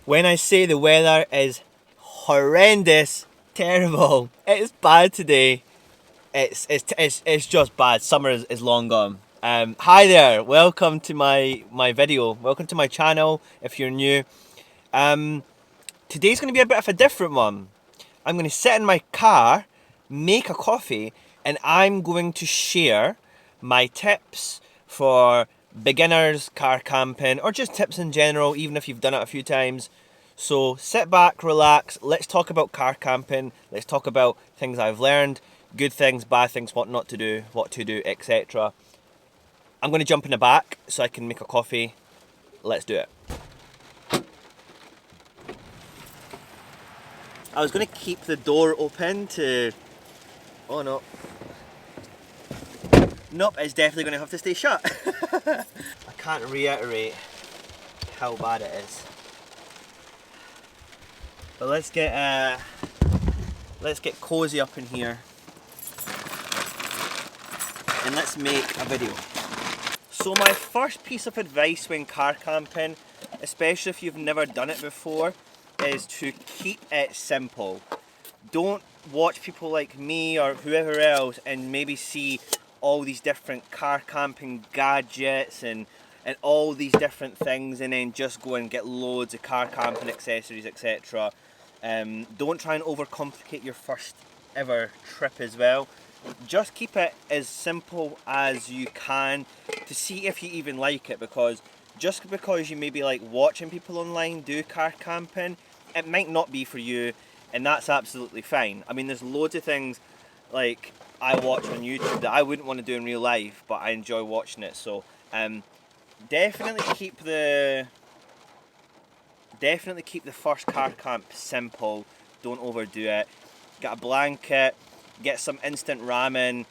When I say the weather is horrendous, terrible, it's bad today. It's just bad. Summer is long gone. Hi there, welcome to my video. Welcome to my channel if you're new. Today's going to be a bit of a different one. I'm going to sit in my car, make a coffee, and I'm going to share my tips for beginners car camping, or just tips in general, even if you've done it a few times. So sit back, relax, let's talk about car camping, let's talk about things I've learned, good things, bad things, what not to do, what to do, etc. I'm going to jump in the back so I can make a coffee. Let's do it. I was going to keep the door open to... Oh no. Nope, it's definitely going to have to stay shut. I can't reiterate how bad it is. But let's get cozy up in here and let's make a video. So my first piece of advice when car camping, especially if you've never done it before, is to keep it simple. Don't watch people like me or whoever else and maybe see all these different car camping gadgets and all these different things and then just go and get loads of car camping accessories, etc. Don't try and overcomplicate your first ever trip as well. Just keep it as simple as you can to see if you even like it, because just because you may be like watching people online do car camping, it might not be for you, and that's absolutely fine. I mean, there's loads of things like I watch on YouTube that I wouldn't want to do in real life, but I enjoy watching it. So definitely keep the first car camp simple. Don't overdo it. Get a blanket, get some instant ramen,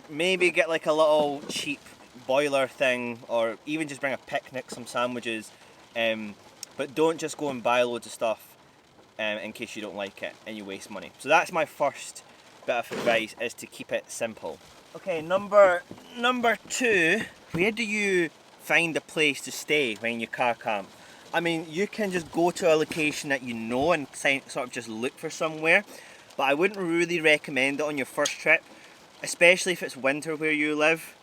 maybe get like a little cheap boiler thing, or even just bring a picnic, some sandwiches, but don't just go and buy loads of stuff in case you don't like it and you waste money. So that's my first bit of advice, is to keep it simple. Okay, number two, where do you find a place to stay when you car camp? I mean, you can just go to a location that you know and sort of just look for somewhere, but I wouldn't really recommend it on your first trip, especially if it's winter where you live,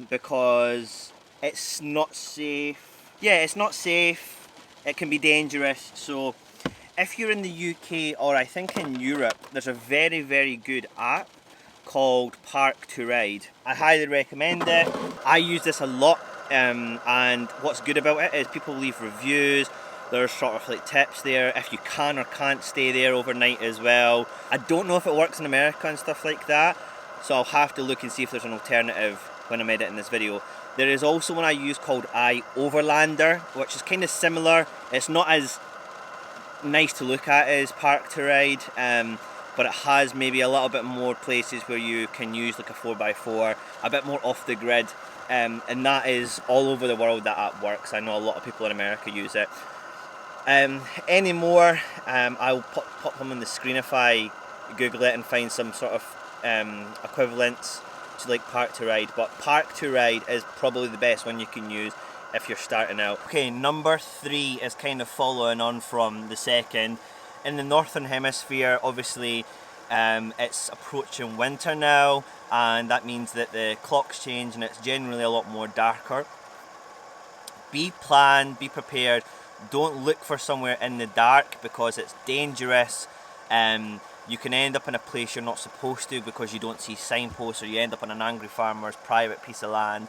because it's not safe. Yeah, it's not safe, it can be dangerous. So if you're in the UK, or I think in Europe, there's a very, very good app called Park to Ride. I highly recommend it. I use this a lot, and what's good about it is people leave reviews. There's sort of like tips there if you can or can't stay there overnight as well. I don't know if it works in America and stuff like that, so I'll have to look and see if there's an alternative when I'm editing this video. There is also one I use called iOverlander, which is kind of similar. It's not as nice to look at as Park to Ride, but it has maybe a little bit more places where you can use like a 4x4, a bit more off the grid, and that is all over the world. That app works. I know a lot of people in America use it. Any more, I'll pop them on the screen if I Google it and find some sort of equivalents to like Park to Ride, but Park to Ride is probably the best one you can use if you're starting out. Okay, number three is kind of following on from the second. In the Northern Hemisphere, obviously, it's approaching winter now, and that means that the clocks change and it's generally a lot more darker. Be planned, be prepared. Don't look for somewhere in the dark because it's dangerous. You can end up in a place you're not supposed to because you don't see signposts, or you end up on an angry farmer's private piece of land.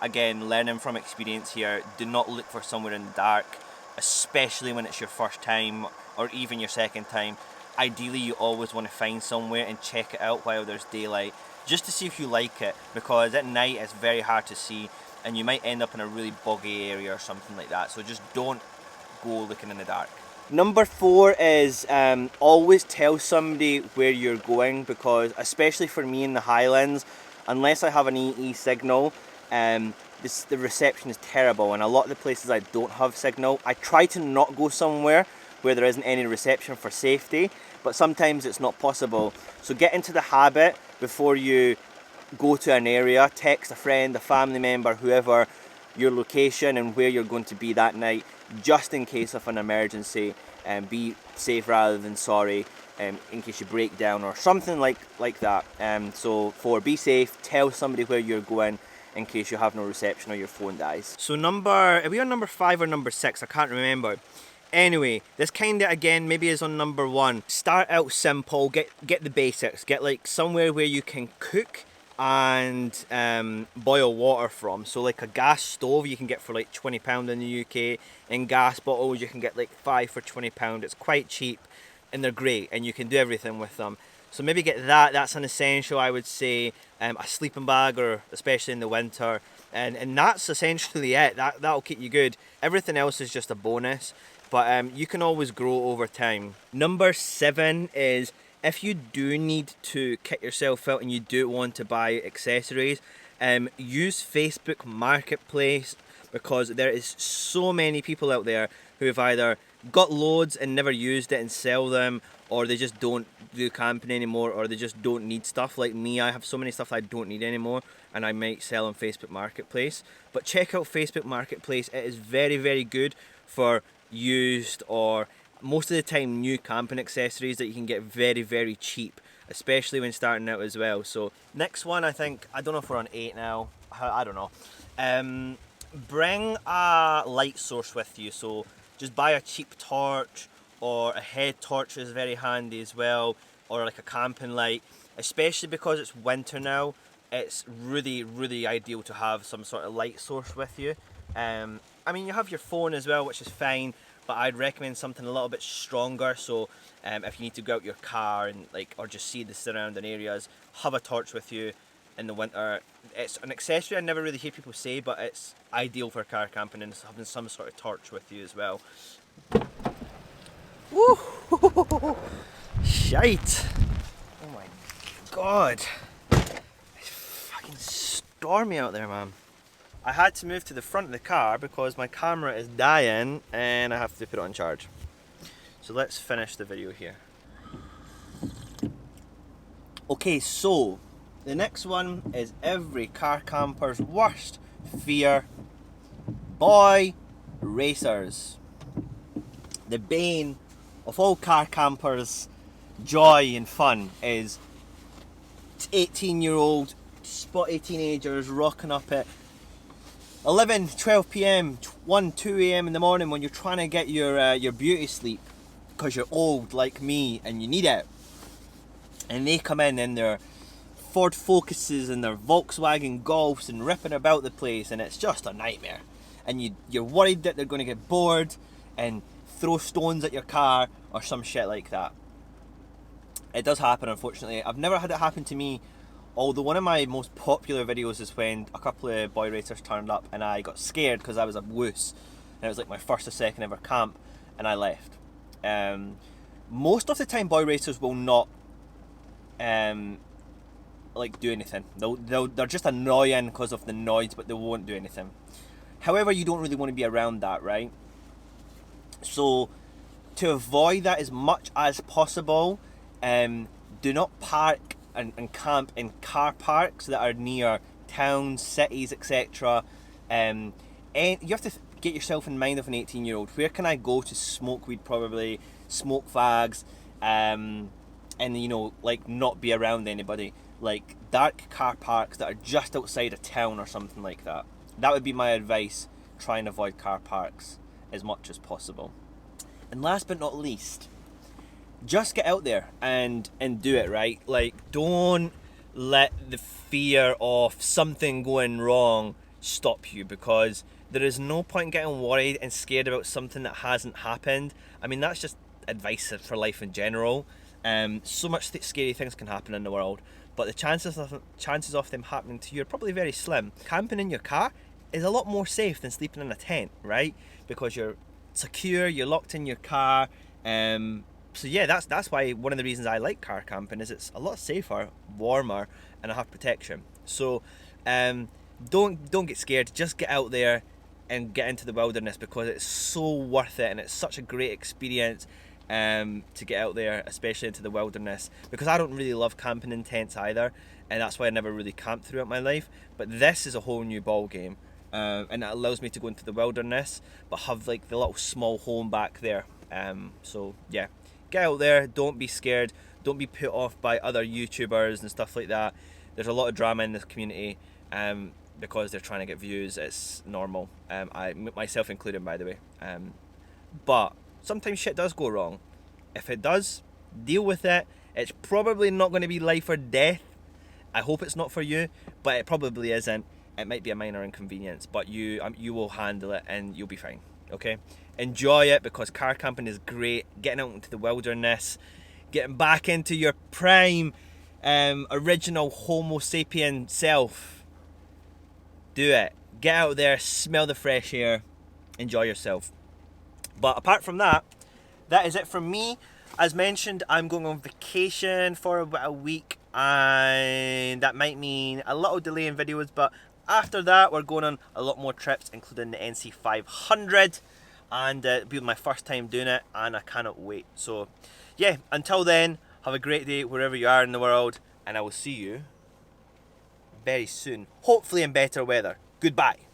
Again, learning from experience here, do not look for somewhere in the dark, especially when it's your first time or even your second time. Ideally, you always want to find somewhere and check it out while there's daylight, just to see if you like it, because at night it's very hard to see and you might end up in a really boggy area or something like that. So just don't go looking in the dark. Number four is always tell somebody where you're going, because especially for me in the Highlands, unless I have an EE signal, the reception is terrible, and a lot of the places I don't have signal. I try to not go somewhere where there isn't any reception for safety, but sometimes it's not possible. So get into the habit before you go to an area, text a friend, a family member, whoever, your location and where you're going to be that night, just in case of an emergency, and be safe rather than sorry, in case you break down or something like that. So be safe, tell somebody where you're going in case you have no reception or your phone dies. So are we on number 5 or number 6? I can't remember. Anyway, this kind of again maybe is on number 1. Start out simple, get the basics, get like somewhere where you can cook and boil water from. So like a gas stove you can get for like £20 in the UK, and gas bottles you can get like 5 for £20. It's quite cheap and they're great and you can do everything with them. So maybe get that, that's an essential I would say. A sleeping bag, or especially in the winter, and that's essentially it. That'll keep you good. Everything else is just a bonus, but you can always grow over time. Number 7 is, if you do need to kit yourself out and you do want to buy accessories, use Facebook Marketplace, because there is so many people out there who have either got loads and never used it and sell them, or they just don't do camping anymore, or they just don't need stuff. Like me, I have so many stuff I don't need anymore and I might sell on Facebook Marketplace. But check out Facebook Marketplace, it is very, very good for used or most of the time new camping accessories that you can get very, very cheap, especially when starting out as well. So next one, I don't know if we're on 8 now, I don't know. Bring a light source with you, so just buy a cheap torch, or a head torch is very handy as well, or like a camping light, especially because it's winter now. It's really, really ideal to have some sort of light source with you. I mean, you have your phone as well, which is fine, but I'd recommend something a little bit stronger. So if you need to go out your car and or just see the surrounding areas, have a torch with you in the winter. It's an accessory I never really hear people say, but it's ideal for car camping, and having some sort of torch with you as well. Woo! Shite! Oh my god! It's fucking stormy out there, man. I had to move to the front of the car because my camera is dying and I have to put it on charge. So let's finish the video here. Okay, so the next one is every car camper's worst fear: boy racers. The bane of all car campers' joy and fun is 18-year-old spotty teenagers rocking up at 11, 12 p.m, 1, 2 a.m. in the morning when you're trying to get your beauty sleep because you're old like me and you need it. And they come in their Ford Focuses and their Volkswagen Golfs and ripping about the place, and it's just a nightmare. And you're worried that they're going to get bored and throw stones at your car or some shit like that. It does happen, unfortunately. I've never had it happen to me, although one of my most popular videos is when a couple of boy racers turned up and I got scared because I was a wuss and it was like my first or second ever camp and I left. Most of the time boy racers will not do anything. They're just annoying because of the noise, but they won't do anything. However, you don't really want to be around that, right? So to avoid that as much as possible, do not park and camp in car parks that are near towns, cities, etc. And you have to get yourself in mind of an 18-year-old. Where can I go to smoke weed, probably smoke fags, and not be around anybody? Like dark car parks that are just outside a town or something like that. That would be my advice. Try and avoid car parks as much as possible. And last but not least, just get out there and do it, right? Like, don't let the fear of something going wrong stop you, because there is no point getting worried and scared about something that hasn't happened. I mean, that's just advice for life in general. So much scary things can happen in the world, but the chances of them happening to you are probably very slim. Camping in your car is a lot more safe than sleeping in a tent, right? Because you're secure, you're locked in your car. So yeah, that's why one of the reasons I like car camping is it's a lot safer, warmer, and I have protection. So don't get scared. Just get out there and get into the wilderness, because it's so worth it and it's such a great experience to get out there, especially into the wilderness. Because I don't really love camping in tents either, and that's why I never really camped throughout my life. But this is a whole new ball game. and it allows me to go into the wilderness but have like the little small home back there. So yeah, get out there, don't be scared, don't be put off by other YouTubers and stuff like that. There's a lot of drama in this community because they're trying to get views. It's normal, I myself included, by the way. But sometimes shit does go wrong. If it does, deal with it. It's probably not going to be life or death. I hope it's not for you, but it probably isn't. It might be a minor inconvenience, but you will handle it and you'll be fine. Okay, enjoy it, because car camping is great. Getting out into the wilderness, getting back into your prime original Homo sapien self. Do it. Get out there, smell the fresh air, enjoy yourself. But apart from that, that is it from me. As mentioned, I'm going on vacation for about a week, and that might mean a little delay in videos, but after that we're going on a lot more trips, including the NC 500, and it'll be my first time doing it, and I cannot wait. So yeah, until then, have a great day wherever you are in the world, and I will see you very soon, hopefully in better weather. Goodbye.